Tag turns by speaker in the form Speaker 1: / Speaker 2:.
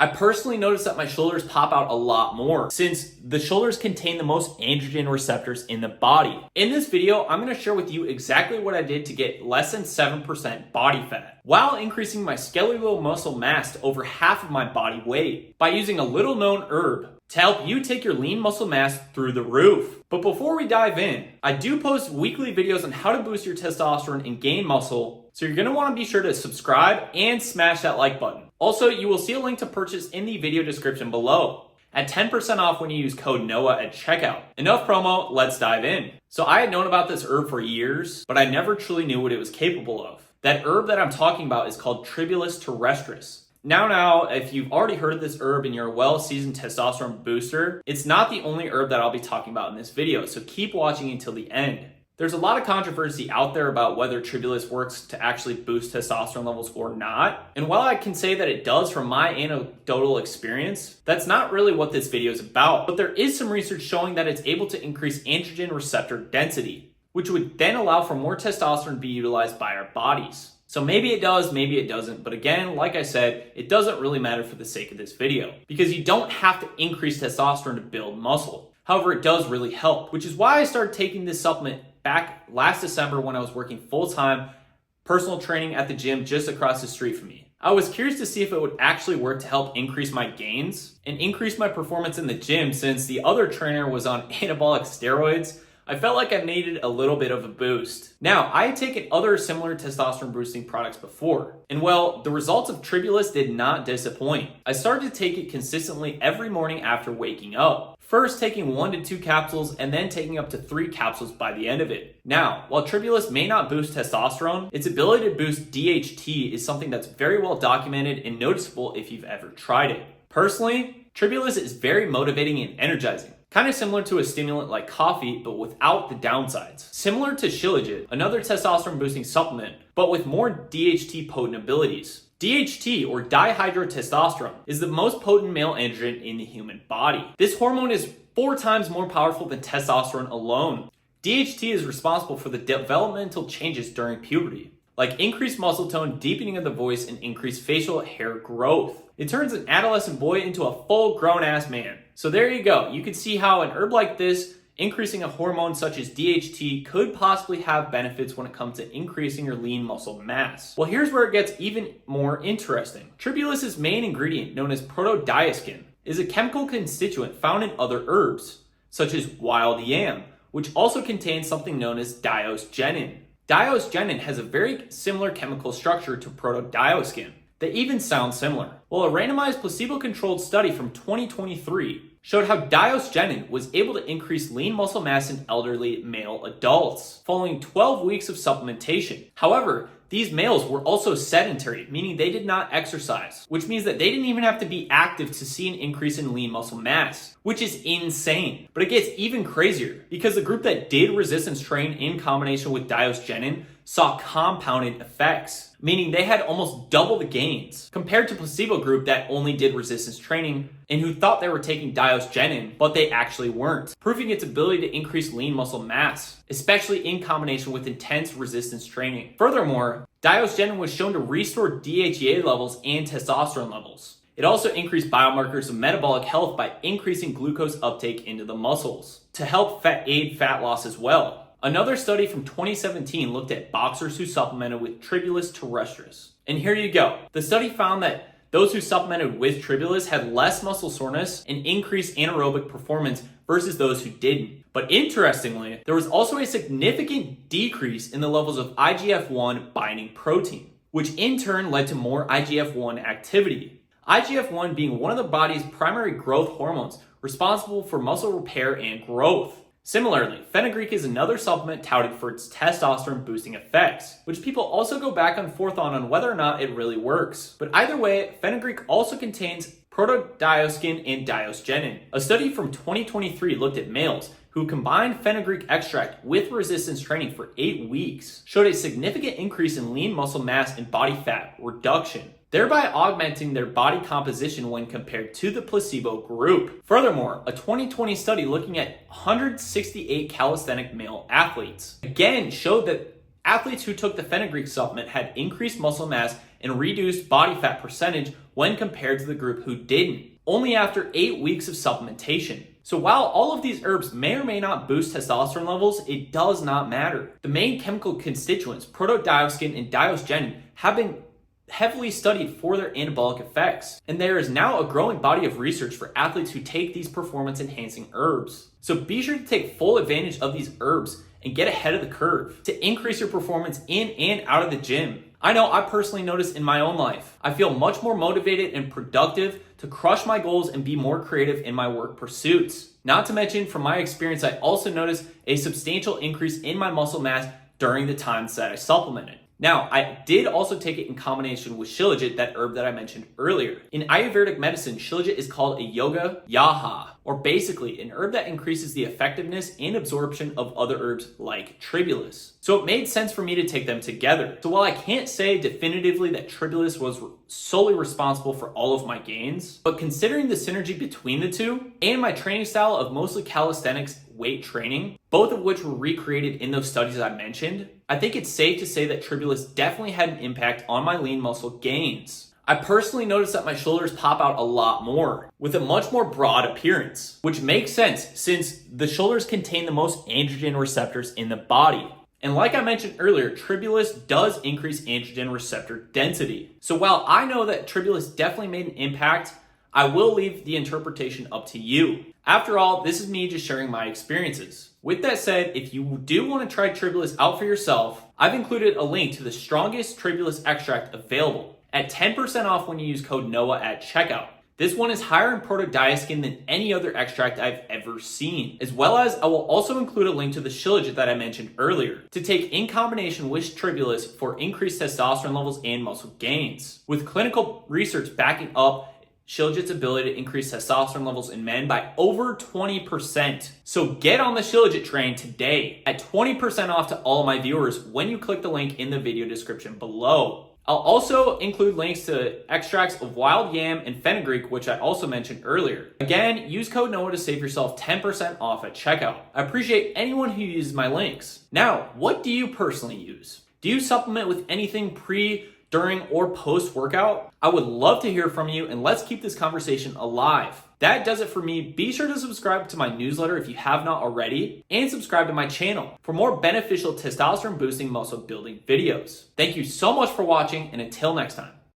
Speaker 1: I personally noticed that my shoulders pop out a lot more since the shoulders contain the most androgen receptors in the body. In this video, I'm going to share with you exactly what I did to get less than 7% body fat while increasing my skeletal muscle mass to over half of my body weight by using a little known herb to help you take your lean muscle mass through the roof. But before we dive in, I do post weekly videos on how to boost your testosterone and gain muscle, so you're going to want to be sure to subscribe and smash that like button. Also, you will see a link to purchase in the video description below at 10% off when you use code NOAH at checkout. Enough promo, let's dive in. So I had known about this herb for years, but I never truly knew what it was capable of. That herb that I'm talking about is called Tribulus terrestris. Now, if you've already heard of this herb and you're a well-seasoned testosterone booster, it's not the only herb that I'll be talking about in this video, so keep watching until the end. There's a lot of controversy out there about whether Tribulus works to actually boost testosterone levels or not. And while I can say that it does from my anecdotal experience, that's not really what this video is about. But there is some research showing that it's able to increase androgen receptor density, which would then allow for more testosterone to be utilized by our bodies. So maybe it does, maybe it doesn't. But again, like I said, it doesn't really matter for the sake of this video because you don't have to increase testosterone to build muscle. However, it does really help, which is why I started taking this supplement back last December when I was working full-time personal training at the gym just across the street from me. I was curious to see if it would actually work to help increase my gains and increase my performance in the gym since the other trainer was on anabolic steroids. I felt like I needed a little bit of a boost. Now, I had taken other similar testosterone boosting products before, and well, the results of Tribulus did not disappoint. I started to take it consistently every morning after waking up. First taking 1 to 2 capsules and then taking up to 3 capsules by the end of it. Now, while Tribulus may not boost testosterone, its ability to boost DHT is something that's very well documented and noticeable if you've ever tried it. Personally, Tribulus is very motivating and energizing. Kind of similar to a stimulant like coffee, but without the downsides. Similar to Shilajit, another testosterone boosting supplement, but with more DHT potent abilities. DHT, or dihydrotestosterone, is the most potent male androgen in the human body. This hormone is 4 times more powerful than testosterone alone. DHT is responsible for the developmental changes during puberty, like increased muscle tone, deepening of the voice, and increased facial hair growth. It turns an adolescent boy into a full grown-ass man. So there you go. You can see how an herb like this, increasing a hormone such as DHT, could possibly have benefits when it comes to increasing your lean muscle mass. Well, here's where it gets even more interesting. Tribulus's main ingredient, known as protodioskin, is a chemical constituent found in other herbs, such as wild yam, which also contains something known as diosgenin. Diosgenin has a very similar chemical structure to protodioskin. They even sound similar. Well, a randomized placebo-controlled study from 2023 showed how diosgenin was able to increase lean muscle mass in elderly male adults following 12 weeks of supplementation. However, these males were also sedentary, meaning they did not exercise, which means that they didn't even have to be active to see an increase in lean muscle mass, which is insane. But it gets even crazier because the group that did resistance train in combination with diosgenin saw compounded effects, meaning they had almost double the gains compared to placebo group that only did resistance training and who thought they were taking diosgenin, but they actually weren't, proving its ability to increase lean muscle mass, especially in combination with intense resistance training. Furthermore, diosgenin was shown to restore DHEA levels and testosterone levels. It also increased biomarkers of metabolic health by increasing glucose uptake into the muscles to help aid fat loss as well. Another study from 2017 looked at boxers who supplemented with Tribulus terrestris. And here you go. The study found that those who supplemented with Tribulus had less muscle soreness and increased anaerobic performance versus those who didn't. But interestingly, there was also a significant decrease in the levels of IGF-1 binding protein, which in turn led to more IGF-1 activity. IGF-1 being one of the body's primary growth hormones responsible for muscle repair and growth. Similarly, Fenugreek is another supplement touted for its testosterone boosting effects, which people also go back and forth on whether or not it really works. But either way, Fenugreek also contains protodioskin and diosgenin. A study from 2023 looked at males who combined Fenugreek extract with resistance training for 8 weeks, showed a significant increase in lean muscle mass and body fat reduction, thereby augmenting their body composition when compared to the placebo group. Furthermore, a 2020 study looking at 168 calisthenic male athletes again showed that athletes who took the Fenugreek supplement had increased muscle mass and reduced body fat percentage when compared to the group who didn't, only after 8 weeks of supplementation. So while all of these herbs may or may not boost testosterone levels, it does not matter. The main chemical constituents, protodioscin and diosgenin, have been heavily studied for their anabolic effects. And there is now a growing body of research for athletes who take these performance enhancing herbs. So be sure to take full advantage of these herbs and get ahead of the curve to increase your performance in and out of the gym. I know I personally notice in my own life, I feel much more motivated and productive to crush my goals and be more creative in my work pursuits. Not to mention, from my experience, I also noticed a substantial increase in my muscle mass during the times that I supplemented. Now, I did also take it in combination with Shilajit, that herb that I mentioned earlier. In Ayurvedic medicine, Shilajit is called a yoga yaha, or basically an herb that increases the effectiveness and absorption of other herbs like Tribulus. So it made sense for me to take them together. So while I can't say definitively that Tribulus was solely responsible for all of my gains, but considering the synergy between the two and my training style of mostly calisthenics weight training, both of which were recreated in those studies I mentioned, I think it's safe to say that Tribulus definitely had an impact on my lean muscle gains. I personally noticed that my shoulders pop out a lot more, with a much more broad appearance, which makes sense since the shoulders contain the most androgen receptors in the body. And like I mentioned earlier, Tribulus does increase androgen receptor density. So while I know that Tribulus definitely made an impact, I will leave the interpretation up to you. After all, this is me just sharing my experiences. With that said, if you do want to try Tribulus out for yourself, I've included a link to the strongest Tribulus extract available at 10% off when you use code NOAH at checkout. This one is higher in protodioscin than any other extract I've ever seen. As well as, I will also include a link to the Shilajit that I mentioned earlier to take in combination with Tribulus for increased testosterone levels and muscle gains. With clinical research backing up Shilajit's ability to increase testosterone levels in men by over 20%. So get on the Shilajit train today at 20% off to all of my viewers when you click the link in the video description below. I'll also include links to extracts of wild yam and fenugreek, which I also mentioned earlier. Again, use code NOAH to save yourself 10% off at checkout. I appreciate anyone who uses my links. Now, what do you personally use? Do you supplement with anything pre, during, or post-workout? I would love to hear from you, and let's keep this conversation alive. That does it for me. Be sure to subscribe to my newsletter if you have not already, and subscribe to my channel for more beneficial testosterone boosting muscle building videos. Thank you so much for watching, and until next time.